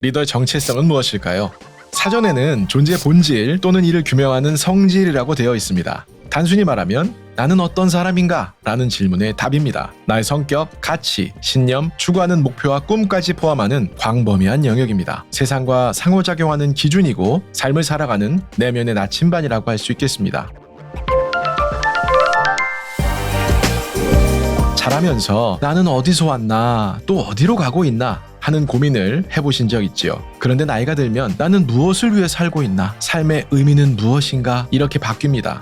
리더의 정체성은 무엇일까요? 사전에는 존재의 본질 또는 이를 규명하는 성질이라고 되어 있습니다. 단순히 말하면 나는 어떤 사람인가? 라는 질문의 답입니다. 나의 성격, 가치, 신념, 추구하는 목표와 꿈까지 포함하는 광범위한 영역입니다. 세상과 상호작용하는 기준이고 삶을 살아가는 내면의 나침반이라고 할 수 있겠습니다. 자라면서 나는 어디서 왔나? 또 어디로 가고 있나? 하는 고민을 해보신 적 있지요. 그런데 나이가 들면 나는 무엇을 위해 살고 있나? 삶의 의미는 무엇인가? 이렇게 바뀝니다.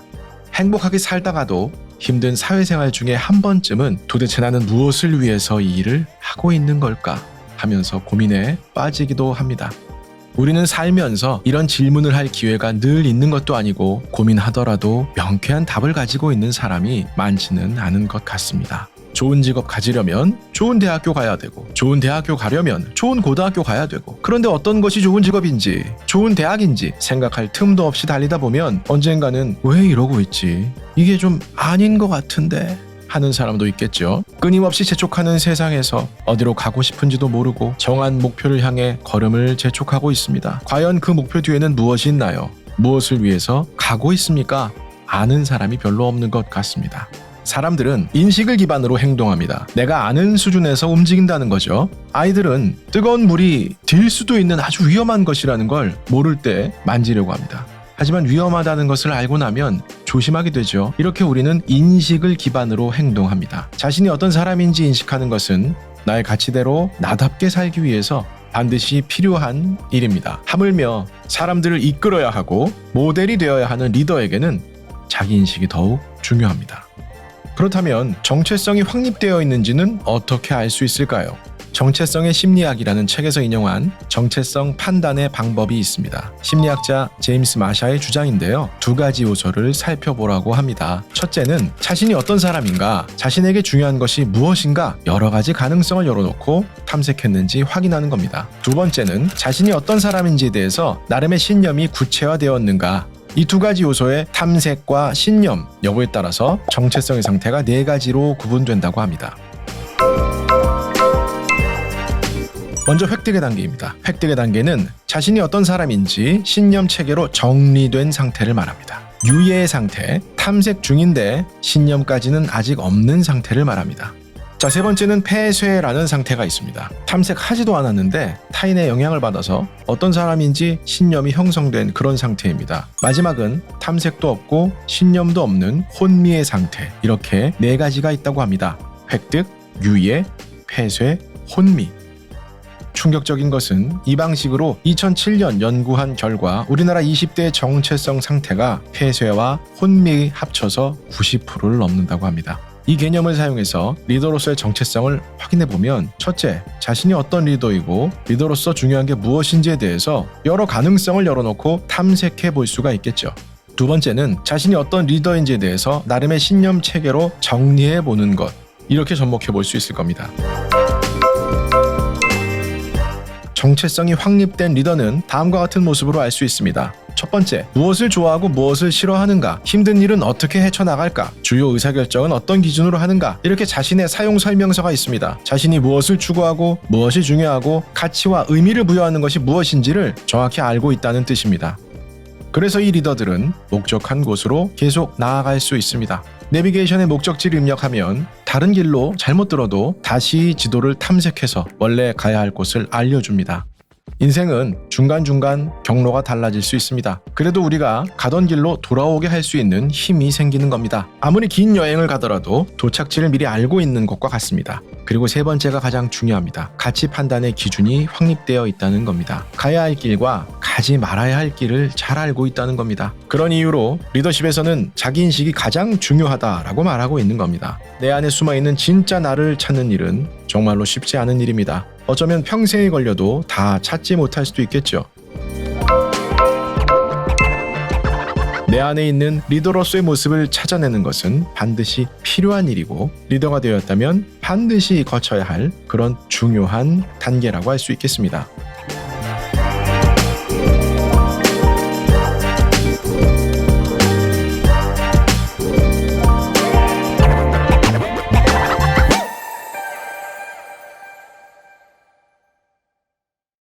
행복하게 살다가도 힘든 사회생활 중에 한 번쯤은 도대체 나는 무엇을 위해서 이 일을 하고 있는 걸까? 하면서 고민에 빠지기도 합니다. 우리는 살면서 이런 질문을 할 기회가 늘 있는 것도 아니고 고민하더라도 명쾌한 답을 가지고 있는 사람이 많지는 않은 것 같습니다. 좋은 직업 가지려면 좋은 대학교 가야 되고, 좋은 대학교 가려면 좋은 고등학교 가야 되고, 그런데 어떤 것이 좋은 직업인지, 좋은 대학인지 생각할 틈도 없이 달리다 보면 언젠가는 왜 이러고 있지? 이게 좀 아닌 것 같은데? 하는 사람도 있겠죠. 끊임없이 재촉하는 세상에서 어디로 가고 싶은지도 모르고 정한 목표를 향해 걸음을 재촉하고 있습니다. 과연 그 목표 뒤에는 무엇이 있나요? 무엇을 위해서 가고 있습니까? 아는 사람이 별로 없는 것 같습니다. 사람들은 인식을 기반으로 행동합니다. 내가 아는 수준에서 움직인다는 거죠. 아이들은 뜨거운 물이 딜 수도 있는 아주 위험한 것이라는 걸 모를 때 만지려고 합니다. 하지만 위험하다는 것을 알고 나면 조심하게 되죠. 이렇게 우리는 인식을 기반으로 행동합니다. 자신이 어떤 사람인지 인식하는 것은 나의 가치대로 나답게 살기 위해서 반드시 필요한 일입니다. 하물며 사람들을 이끌어야 하고 모델이 되어야 하는 리더에게는 자기 인식이 더욱 중요합니다. 그렇다면 정체성이 확립되어 있는지는 어떻게 알 수 있을까요? 정체성의 심리학이라는 책에서 인용한 정체성 판단의 방법이 있습니다. 심리학자 제임스 마샤의 주장인데요. 두 가지 요소를 살펴보라고 합니다. 첫째는 자신이 어떤 사람인가, 자신에게 중요한 것이 무엇인가 여러 가지 가능성을 열어놓고 탐색했는지 확인하는 겁니다. 두 번째는 자신이 어떤 사람인지에 대해서 나름의 신념이 구체화되었는가, 이 두 가지 요소의 탐색과 신념 여부에 따라서 정체성의 상태가 네 가지로 구분된다고 합니다. 먼저 획득의 단계입니다. 획득의 단계는 자신이 어떤 사람인지 신념 체계로 정리된 상태를 말합니다. 유예의 상태, 탐색 중인데 신념까지는 아직 없는 상태를 말합니다. 자, 세 번째는 폐쇄라는 상태가 있습니다. 탐색하지도 않았는데 타인의 영향을 받아서 어떤 사람인지 신념이 형성된 그런 상태입니다. 마지막은 탐색도 없고 신념도 없는 혼미의 상태, 이렇게 네 가지가 있다고 합니다. 획득, 유예, 폐쇄, 혼미. 충격적인 것은 이 방식으로 2007년 연구한 결과 우리나라 20대의 정체성 상태가 폐쇄와 혼미 합쳐서 90%를 넘는다고 합니다. 이 개념을 사용해서 리더로서의 정체성을 확인해보면 첫째, 자신이 어떤 리더이고 리더로서 중요한 게 무엇인지에 대해서 여러 가능성을 열어놓고 탐색해 볼 수가 있겠죠. 두 번째는 자신이 어떤 리더인지에 대해서 나름의 신념 체계로 정리해 보는 것, 이렇게 접목해 볼 수 있을 겁니다. 정체성이 확립된 리더는 다음과 같은 모습으로 알 수 있습니다. 첫 번째, 무엇을 좋아하고 무엇을 싫어하는가, 힘든 일은 어떻게 헤쳐나갈까, 주요 의사결정은 어떤 기준으로 하는가, 이렇게 자신의 사용 설명서가 있습니다. 자신이 무엇을 추구하고 무엇이 중요하고 가치와 의미를 부여하는 것이 무엇인지를 정확히 알고 있다는 뜻입니다. 그래서 이 리더들은 목적한 곳으로 계속 나아갈 수 있습니다. 내비게이션의 목적지를 입력하면 다른 길로 잘못 들어도 다시 지도를 탐색해서 원래 가야 할 곳을 알려줍니다. 인생은 중간중간 경로가 달라질 수 있습니다. 그래도 우리가 가던 길로 돌아오게 할 수 있는 힘이 생기는 겁니다. 아무리 긴 여행을 가더라도 도착지를 미리 알고 있는 것과 같습니다. 그리고 세 번째가 가장 중요합니다. 가치 판단의 기준이 확립되어 있다는 겁니다. 가야 할 길과 가지 말아야 할 길을 잘 알고 있다는 겁니다. 그런 이유로 리더십에서는 자기 인식이 가장 중요하다라고 말하고 있는 겁니다. 내 안에 숨어있는 진짜 나를 찾는 일은 정말로 쉽지 않은 일입니다. 어쩌면 평생이 걸려도 다 찾지 못할 수도 있겠죠. 내 안에 있는 리더로서의 모습을 찾아내는 것은 반드시 필요한 일이고, 리더가 되었다면 반드시 거쳐야 할 그런 중요한 단계라고 할 수 있겠습니다.